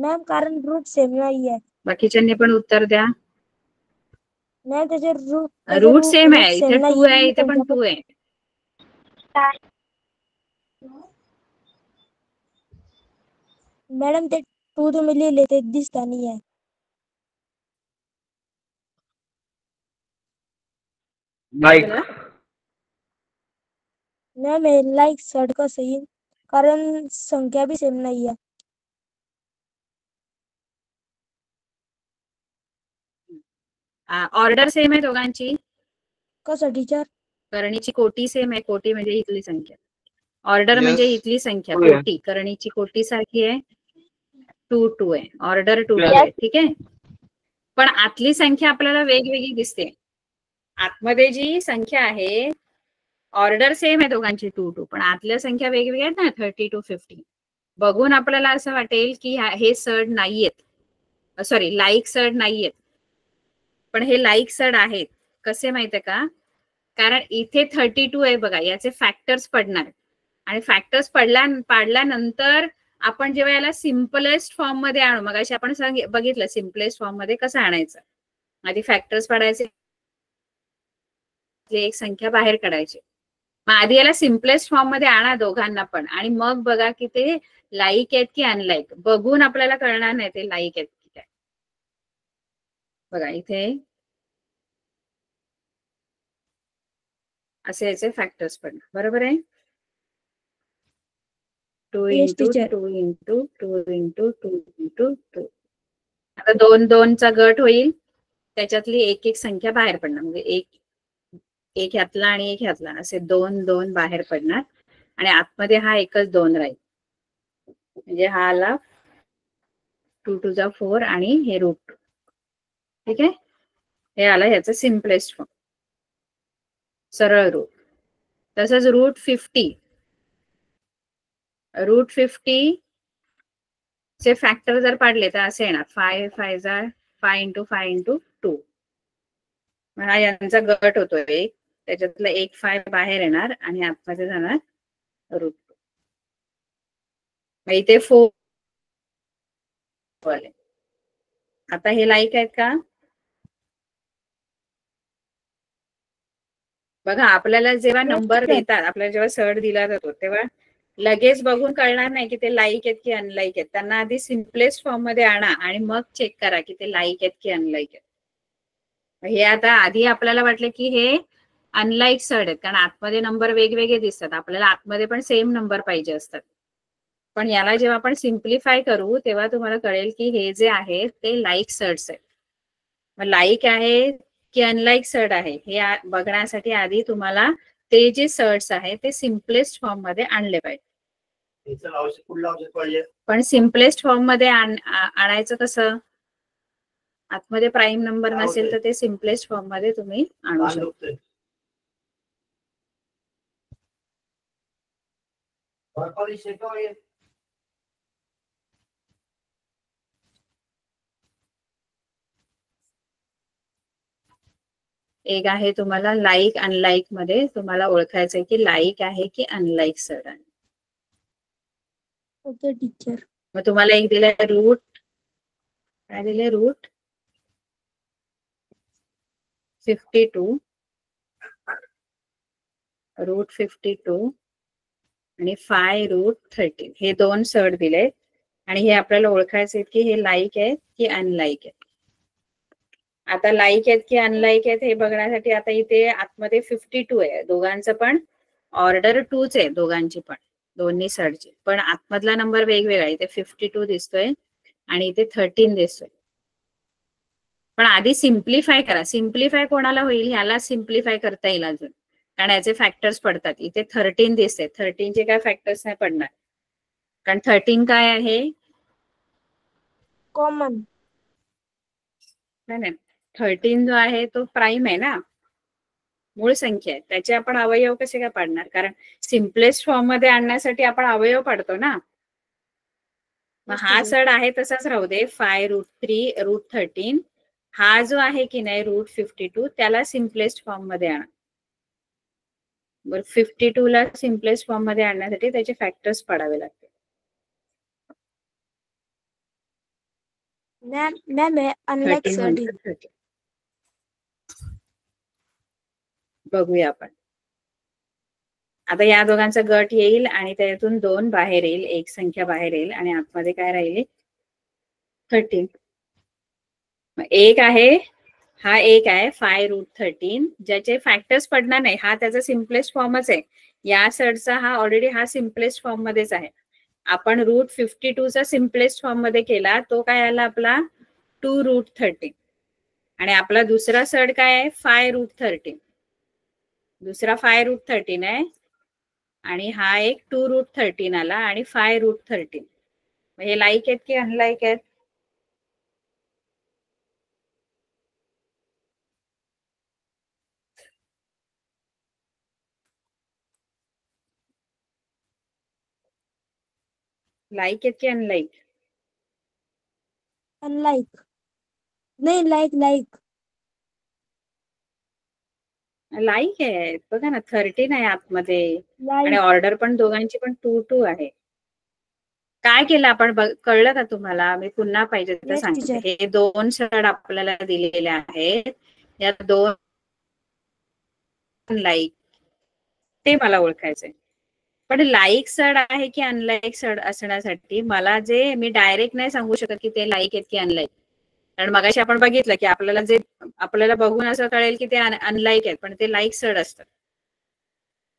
मैम कारण रूट सेम नाही आहे. बाकीच्यांनी पण उत्तर द्या. नाही, त्याचे रूट सेम आहे, इथे 2 आहे, नाही इथे पण 2 आहे. मॅडम ते 2 तुम्ही लिहिले ते दिसता नाही आहे. मॅम हे लाईक सर्ड कसं येईल, कारण संख्या बी सेम नाही आहे. ऑर्डर सेम आहे दोघांची. कसं टीचर? करणीची कोटी सेम आहे. कोटी म्हणजे इथली संख्या, ऑर्डर म्हणजे इथली संख्या. कोटी, करणीची कोटी सारखी आहे. 2 आहे, ऑर्डर 2 आहे. ठीक आहे. पण आतली संख्या आपल्याला वेगवेगळी दिसते. आतमध्ये जी संख्या आहे, ऑर्डर सेम आहे दोघांची 2 पण आतल्या संख्या वेगवेगळ्या आहेत ना, 30 to 50. बघून आपल्याला असं वाटेल की हे सर्ड नाहीयेत, सॉरी लाईक सर्ड नाहीयेत, पण हे लाईक सर्ड आहेत. कसे माहितीये का? कारण इथे 32 आहे बघा, याचे फॅक्टर्स पडणार, आणि फॅक्टर्स पाडल्यानंतर आपण जेव्हा याला सिम्पलेस्ट फॉर्म मध्ये आणू, मग अशी आपण बघितलं सिम्पलेस्ट फॉर्म मध्ये कसं आणायचं. आधी फॅक्टर्स पाडायचे, एक संख्या बाहेर काढायची. मग आधी याला सिम्पलेस्ट फॉर्म मध्ये आणा दोघांना पण, आणि मग बघा की ते लाईक आहेत की अनलाईक. बघून आपल्याला कळणार नाही ते लाईक आहेत की काय. बघा इथे असे याचे फॅक्टर्स पडणार, बरोबर आहे. 2 Yes, into teacher. 2 into 2 into 2 into 2. आता 2-2चा गट होईल, त्याच्यातली एक एक संख्या बाहेर पडणार. म्हणजे एक ह्यातला आणि एक ह्यातला, असे 2-2 बाहेर पडणार, आणि आतमध्ये हा एकच 2 राहील. म्हणजे हा आला 2 to the 4 आणि हे √2. ठीक आहे. हे आलं ह्याचं सिम्पलेस्ट फॉर्म, सरळ रूट. तसंच √50 चे फॅक्टर जर पाडले तर असे येणार 5 5 जार 5 × 5 × 2. हा यांचा गट होतोय एक, त्याच्यातलं एक 5 बाहेर येणार आणि आतमध्ये जाणार √2. इथे 4 आले. आता हे लाईक आहेत का? बघा आपल्याला जेव्हा नंबर देतात, आपल्याला जेव्हा सर्ट दिला जातो तेव्हा लगेच बघून कळणार नाही की ते लाईक आहेत की अनलाईक आहेत. त्यांना आधी सिम्पलेस्ट फॉर्म मध्ये आणा आणि मग चेक करा की ते लाईक आहेत की अनलाईक आहेत. हे आता आधी आपल्याला वाटलं की हे अनलाईक सर्ट आहेत कारण आतमध्ये नंबर वेगवेगळे दिसतात. आपल्याला आतमध्ये पण सेम नंबर पाहिजे असतात. पण याला जेव्हा आपण सिम्प्लिफाय करू तेव्हा तुम्हाला कळेल की हे जे आहे ते लाईक सर्ट्स आहेत. मग लाईक आहे की अनलाईक सर्ट आहे हे बघण्यासाठी आधी तुम्हाला ते जे सर्ट्स आहे ते सिम्पलेस्ट फॉर्म मध्ये आणले पाहिजे. पण सिम्पलेस्ट फॉर्म मध्ये आणायचं कसं? आतमध्ये प्राईम नंबर नसेल तर ते सिम्पलेस्ट फॉर्म मध्ये तुम्ही आणू शकता. एक आहे तुम्हाला लाईक अनलाईक मध्ये तुम्हाला ओळखायचंय की लाईक आहे की अनलाईक सर्ट आहे. Okay teacher. मग तुम्हाला एक दिलंय रूट, काय दिले? √52 आणि 5√13 हे दोन सर्ट दिले आणि हे आपल्याला ओळखायचे की हे लाईक आहे की अनलाईक आहे. आता लाईक आहेत की अनलाईक आहेत हे बघण्यासाठी आता इथे आतमध्ये 52 आहे. दोघांचं पण ऑर्डर 2च आहे, दोघांची पण, दोन्ही सर्टची. पण आतमधला नंबर वेगवेगळा आहे. इथे 52 दिसतोय आणि इथे 13 दिसतोय. पण आधी सिम्प्लिफाय करा. सिम्प्लिफाय कोणाला होईल? ह्याला सिम्प्लिफाय करता येईल अजून, कारण याचे फॅक्टर्स पडतात. इथे 13 दिसते, 13 चे काय फॅक्टर्स नाही पडणार कारण 13 काय आहे? कॉमन. नाही, 13 जो आहे तो प्राईम आहे ना, मूळ संख्या आहे. त्याचे आपण अवयव कसे काय पाडणार? कारण सिम्पलेस्ट फॉर्म मध्ये आणण्यासाठी आपण अवयव पाडतो ना. मग हा सर्ट आहे तसाच राहू दे, 5√3√13. हा जो आहे की नाही √52 त्याला सिम्पलेस्ट फॉर्म मध्ये आणा. बरं, 52 ला सिम्पलेस्ट फॉर्म मध्ये आणण्यासाठी त्याचे फॅक्टर्स पाडावे लागतील. मॅम अनलाईक सर्ट बघूया आपण. आता या दोघांचा गट येईल आणि त्यातून 2 बाहेर येईल, एक संख्या बाहेर येईल आणि आतमध्ये काय राहील? 13. एक आहे, हा एक आहे 5√13 ज्याचे फॅक्टर्स पडणार नाही. हा त्याचा सिम्पलेस्ट फॉर्मच आहे. या सर्टचा हा ऑलरेडी हा सिम्पलेस्ट फॉर्म मध्येच आहे. आपण √52 चा सिम्पलेस्ट फॉर्म मध्ये केला, तो काय आला आपला 2√13 आणि आपला दुसरा सर्ट काय आहे? 5√13. दुसरा 5√13 आहे आणि हा एक 2√13 आला आणि 5√13. हे लाईक आहेत की अनलाईक आहेत? लाईक आहेत की अनलाईक? अनलाईक. नाही, लाईक लाईक आहे. बघा ना, 13 आहे आतमध्ये आणि लाईक. ऑर्डर पण दोघांची पण 2 आहे. काय केलं आपण? कळलं का तुम्हाला? मी पुन्हा पाहिजे तर Yes, सांगते. teacher. हे 2 सर्ट आपल्याला दिलेले आहेत. या 2 लाईक ते मला ओळखायचंय. पण लाईक सर्ट आहे की अनलाईक सर्ट असण्यासाठी मला जे, मी डायरेक्ट नाही सांगू शकत की ते लाईक आहेत की अनलाईक. कारण मगाशी आपण बघितलं की आपल्याला बघून असं कळेल की ते अनलाईक आहेत, पण ते लाईक सर्ट असतात.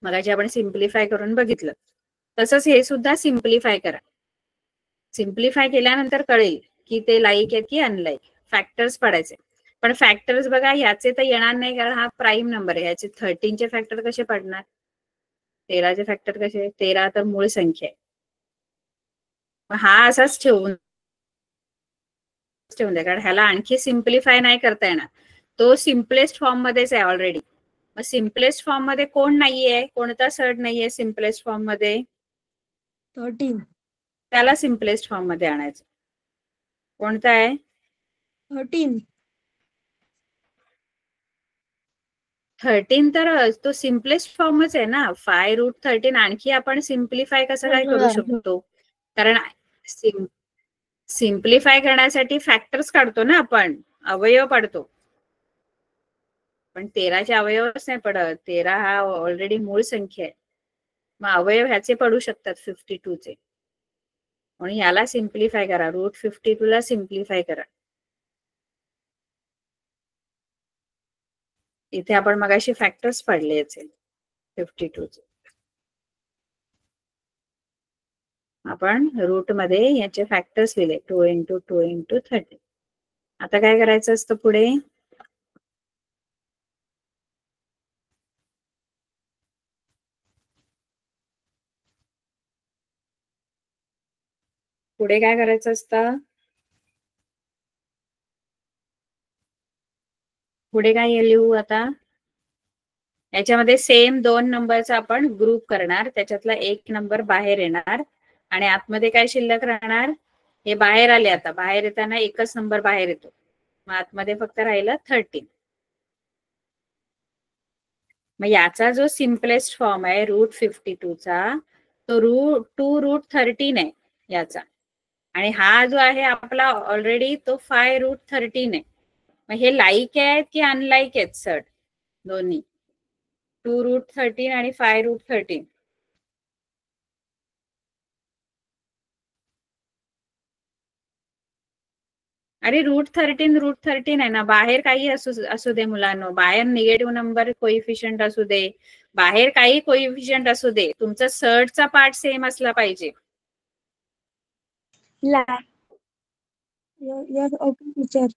मगाशी आपण सिम्प्लिफाय करून बघितलं. तसंच हे सुद्धा सिम्प्लिफाय करा. सिम्प्लिफाय केल्यानंतर कळेल की ते लाईक आहेत की अनलाईक. फॅक्टर्स पडायचे. पण फॅक्टर्स बघा ह्याचे तर येणार नाही कारण हा प्राईम नंबर आहे. ह्याचे 13 चे फॅक्टर कसे पडणार? 13 चे फॅक्टर कसे? 13 तर मूळ संख्या आहे. हा असाच ठेवून द्या कारण ह्याला आणखी सिम्प्लिफाय नाही करता येणार. तो सिम्पलेस्ट फॉर्म मध्येच आहे ऑलरेडी. मग सिम्पलेस्ट फॉर्म मध्ये कोण नाहीये, कोणता सर्ड नाहीये सिम्पलेस्ट फॉर्म मध्ये? 13. त्याला सिम्पलेस्ट फॉर्म मध्ये आणायचं. कोणता आहे? 13. 13 तर तो सिम्पलेस्ट फॉर्मच आहे ना. 5√13 आणखी आपण सिम्प्लिफाय कसं काय करू शकतो? कारण सिम्प्लिफाय करण्यासाठी फॅक्टर्स काढतो ना आपण, अवयव पाडतो. पण 13चे अवयवच नाही पडत. 13 हा ऑलरेडी मूळ संख्या आहे. मग अवयव ह्याचे पडू शकतात 52चे. म्हणून ह्याला सिम्प्लिफाय करा. √52 ला सिम्प्लिफाय करा. इथे आपण मगाशी फॅक्टर्स पडले याचे 52चे. आपण रूट मध्ये याचे फॅक्टर्स लिहिले 2 × 2 × 30. आता काय करायचं असतं पुढे? पुढे काय करायचं असतं? पुढे काय लिहू आता? याच्यामध्ये सेम 2 नंबरचा आपण ग्रुप करणार. त्याच्यातला एक नंबर बाहेर येणार आणि आतमध्ये काय शिल्लक राहणार? हे बाहेर आले. आता बाहेर येताना एकच नंबर बाहेर येतो. मग आतमध्ये फक्त राहिलं 13. मग याचा जो सिम्पलेस्ट फॉर्म आहे √52 चा, तो 2√13 आहे याचा. आणि हा जो आहे आपला ऑलरेडी तो 5√13 आहे. मग हे लाईक आहेत की अनलाईक आहेत सर्ड दोन्ही? 2√13 आणि 5√13. अरे √13 आहे ना. बाहेर काही असू दे मुलांनो, बाहेर निगेटिव्ह नंबर कोइफिशियंट असू दे, बाहेर काही कोइफिशियंट असू दे, तुमचा सर्डचा पार्ट सेम असला पाहिजे. ओके टीचर,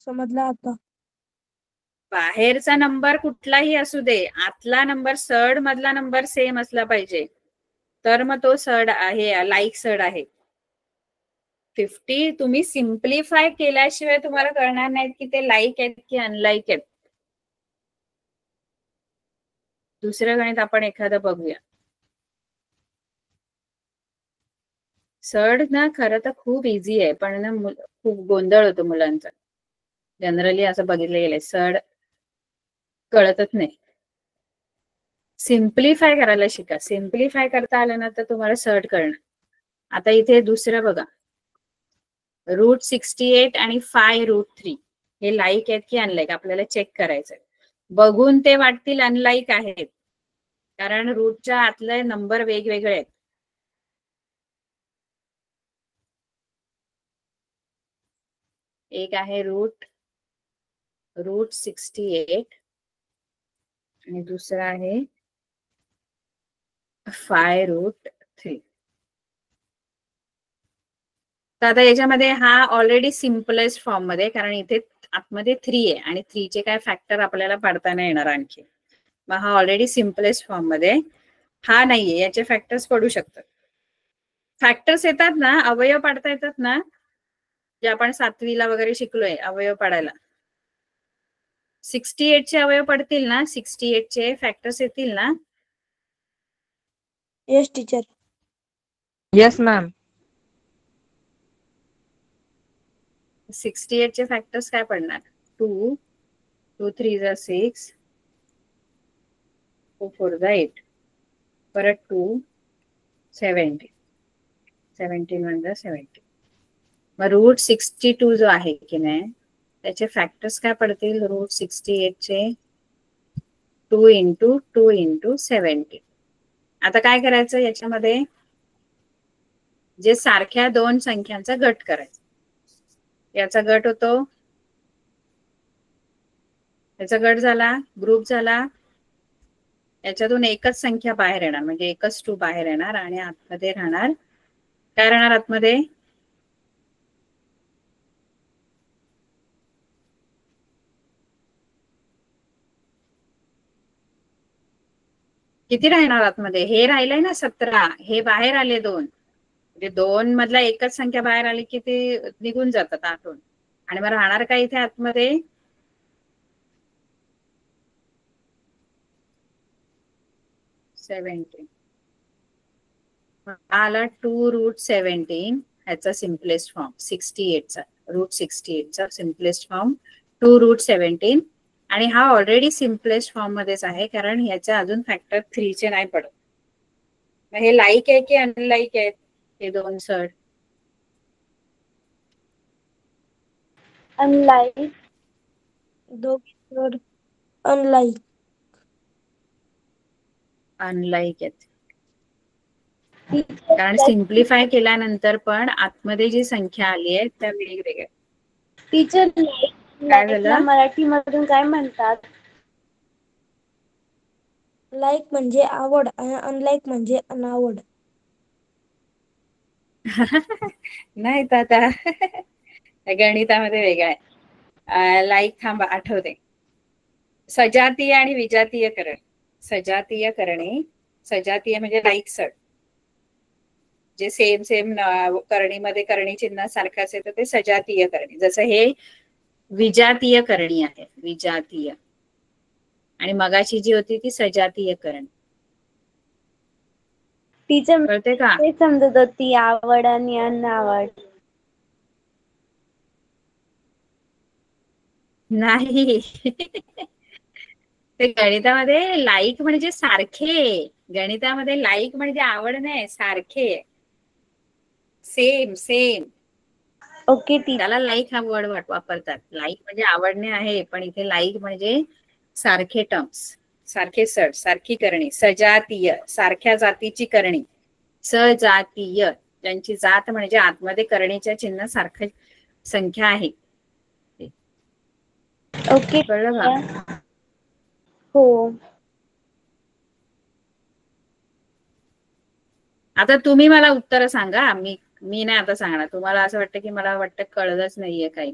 समजला आता. बाहेरचा नंबर कुठलाही असू दे, आतला नंबर सर्ड मधला नंबर सेम असला पाहिजे, तर मग तो सर्ड आहे, लाईक सर्ड आहे. 50 तुम्ही सिम्प्लिफाय केल्याशिवाय तुम्हाला कळणार नाहीत की ते लाईक आहेत की अनलाईक आहेत. दुसरं गणित आपण एखादं बघूया. सर्ड ना खरं तर खूप इझी आहे, पण ना खूप गोंधळ होतो मुलांचा. जनरली असं बघितलं गेलंय, सर्ड कळतच नाही. सिम्प्लिफाय करायला शिका. सिम्प्लिफाय करता आलं ना तर तुम्हाला सर्ड कळणार. आता इथे दुसरं बघा, √68 आणि 5√3 हे लाईक आहेत की अनलाईक आपल्याला चेक करायचंय. बघून ते वाटतील अनलाईक आहेत, कारण रूटच्या आतले नंबर वेगवेगळे आहेत. एक आहे √68 आणि दुसरा आहे 5√3. तर आता याच्यामध्ये हा ऑलरेडी सिम्पलेस्ट फॉर्म मध्ये, कारण इथे आतमध्ये 3 आहे आणि 3चे काय फॅक्टर आपल्याला पाडताना येणार आणखी. मग हा ऑलरेडी सिम्पलेस्ट फॉर्म मध्ये. हा नाहीये, याचे फॅक्टर्स पडू शकतात. फॅक्टर्स येतात ना, अवयव पाडता येतात ना, जे आपण 7वीला वगैरे शिकलोय अवयव पाडायला. 68 चे अवयव पडतील ना, 68 चे फॅक्टर्स येतील ना? Yes teacher. Yes ma'am. 68 चे फॅक्टर्स काय पडणार? 2, 2 3 6, 4 4 8, परत 2, 17, 17 1 17. मग √62 जो आहे की नाही, त्याचे फॅक्टर्स काय पडतील? √68 चे 2 × 2 × 17. आता काय करायचं याच्यामध्ये? जे सारख्या दोन संख्यांचा गट करायचा. याचा गट होतो, याचा गट झाला, ग्रुप झाला. याच्यातून एकच संख्या बाहेर येणार, म्हणजे एकच 2 बाहेर येणार आणि आतमध्ये राहणार काय? राहणार आतमध्ये किती राहणार? आतमध्ये हे राहिलंय ना 17, हे बाहेर आले 2. म्हणजे 2 मधला एकच संख्या बाहेर आली की ते निघून जातात आतून. आणि मग राहणार काय इथे आतमध्ये? सेव्हन्टीन. आला 2√17 ह्याचा सिम्पलेस्ट फॉर्म 68चा √68चा सिम्पलेस्ट फॉर्म 2√17 आणि हा ऑलरेडी सिम्पलेस्ट फॉर्म मध्येच आहे कारण ह्याच्या अजून फॅक्टर 3 चे नाही पडत. हे लाईक आहे की अनलाईक आहेत हे दोन सर? अनलाईक. दोघे अनलाईक. अनलाईक आहेत कारण सिम्प्लिफाय केल्यानंतर पण आतमध्ये जी संख्या आली आहे त्या वेगवेगळ्या. टीचर काय झालं? मराठी मधून काय म्हणतात? लाईक म्हणजे आवड आणि अनलाईक म्हणजे अनावड. नाही तर आता गणितामध्ये वेगळा आहे. लाईक थांबा आठवते. सजातीय आणि विजातीय करण. सजातीय करणे, सजातीय म्हणजे लाईक सर जे सेम सेम करणीमध्ये करणी चिन्ह सारखं असेल तर ते सजातीय करणी. जसं हे विजातीय करणी आहे, विजातीय. आणि मगाची जी होती ती सजातीय करणी. टीचर कळते का? ते समजत होती आवड आणि अनावड. नाही ते गणितामध्ये लाईक म्हणजे सारखे. गणितामध्ये लाईक म्हणजे आवड नाही, सारखे, सेम सेम. Okay teacher. त्याला लाईक हा वर्ड वापरतात. लाईक म्हणजे आवडणे आहे पण इथे लाईक म्हणजे सारखे टर्म्स, सारखे सर, सारखी करणी. सजातीय सारख्या जातीची करणी. सजातीय ज्यांची जात म्हणजे आतमध्ये करणीच्या चिन्ह सारखं संख्या आहे. ओके कळलं का? हो. आता तुम्ही मला उत्तर सांगा. मी नाही आता सांगणार. तुम्हाला असं वाटतं की मला वाटतं कळलंच नाहीये काही.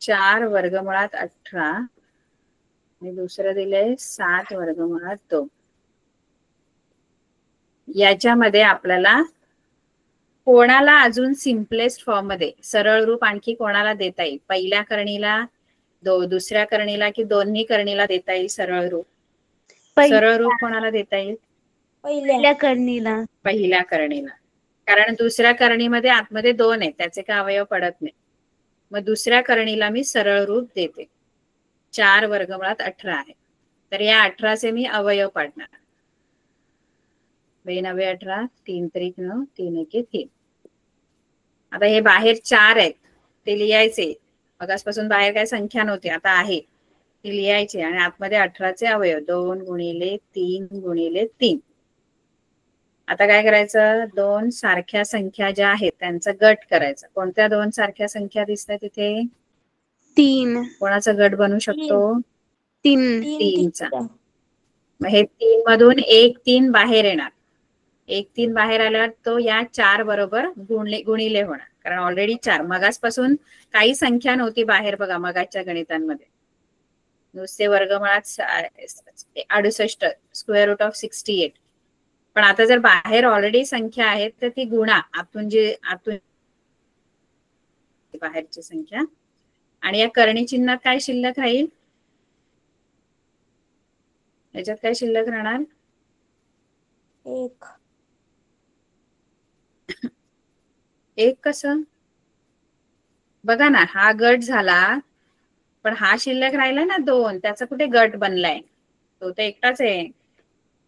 चार वर्गमुळात 18 आणि दुसरं दिलंय 7√2. याच्यामध्ये आपल्याला कोणाला अजून सिम्पलेस्ट फॉर्म मध्ये सरळ रूप आणखी कोणाला देता येईल? पहिल्या करणीला, दुसऱ्या करणीला की दोन्ही करणीला देता येईल सरळ रूप? सरळ रूप कोणाला देता येईल? पहिल्या करणीला. पहिल्या करणीला. कारण दुसऱ्या करणीमध्ये आतमध्ये 2 आहेत, त्याचे काय अवयव पडत नाही. मग दुसऱ्या करणीला मी सरळ रूप देते. 4√18 आहे. तर या 18चे मी अवयव पाडणार. 2×9 = 18, 3×3 = 9, 3×1 = 3. आता हे बाहेर 4 आहेत ते लिहायचे. मगासपासून बाहेर काय संख्या नव्हती, आता आहे ती लिहायची. आणि आतमध्ये 18चे अवयव 2 × 3 × 3. आता काय करायचं? 2 सारख्या संख्या ज्या आहेत त्यांचा गट करायचा. कोणत्या 2 सारख्या संख्या दिसतात तिथे? 3. कोणाचा गट बनू शकतो? 3चा. मग हे 3 मधून 1 3 बाहेर येणार. 1 3 बाहेर आल्यावर तो या 4 बरोबर गुणिले होणार. कारण ऑलरेडी 4 मगासपासून काही संख्या नव्हती बाहेर. बघा मगाच्या गणितांमध्ये नुसते वर्गमुळात 68 √68. पण आता जर बाहेर ऑलरेडी संख्या आहेत तर ती गुणा. आतून बाहेरची संख्या. आणि या करणी चिन्हात काय शिल्लक राहील? याच्यात काय शिल्लक राहणार? 1. 1 कसं? बघा ना, हा गट झाला पण हा शिल्लक राहिला ना 2. त्याचा कुठे गट बनलाय? तो तर एकटाच आहे.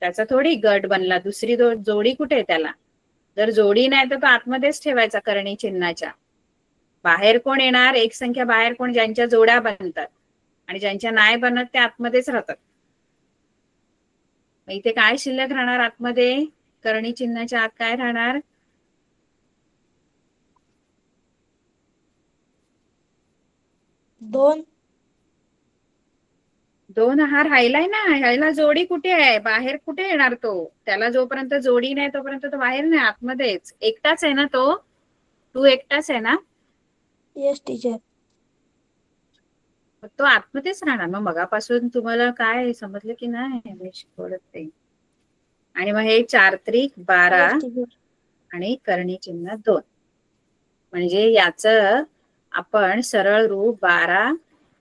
त्याचा थोडी गट बनला. दुसरी जोडी कुठे आहे त्याला? जर जोडी नाही तर तो आतमध्येच ठेवायचा करणी चिन्हाच्या. बाहेर कोण येणार? एक संख्या बाहेर कोण? ज्यांच्या जोड्या बनतात. आणि ज्यांच्या नाही बनत ते आतमध्येच राहतात. मग इथे काय शिल्लक राहणार आतमध्ये? करणी चिन्हाच्या आत काय राहणार? 2. 2 हा राहिलाय ना. ह्याला जोडी कुठे आहे? बाहेर कुठे येणार तो? त्याला जोपर्यंत जोडी नाही तोपर्यंत तो बाहेर नाही, आतमध्येच. एकटाच आहे ना तो? तू एकटाच आहे ना? Yes teacher. तो आतमध्येच राहणार. मग मगापासून तुम्हाला काय समजलं की नाही? मी शिकवलं ते आणि मग हे 4 त्रिक 12 Yes, teacher. आणि करणी चिन्ह 2. म्हणजे याचं आपण सरळ रूप 12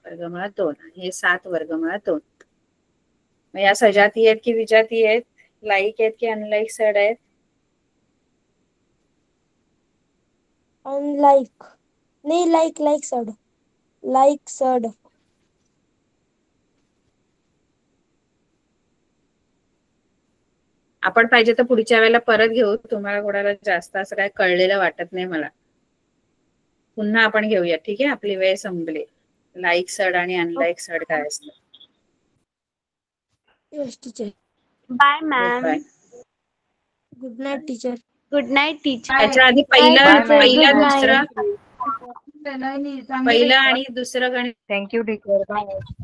वर्गमुळात 2 हे 7 वर्गमुळात 2. मग या सजाती आहेत की विजाती आहेत, लाईक आहेत की अनलाईक सड आहेत? Unlike. नाही, like sir. Like sir. आपण पाहिजे तर पुढच्या वेळेला परत घेऊ, तुम्हाला कोणाला जास्त असं काय कळलेलं वाटत नाही मला. पुन्हा आपण घेऊया, ठीक आहे? आपली वेळ संपली. लाईक सड आणि अनलाईक सड काय असतं? Yes, teacher. Bye, ma'am. Bye. Good night, teacher. Good night, teacher. त्याच्या आधी Bye, teacher. Good night. पहिलं आणि दुसरं गणित Thank you, teacher. Bye.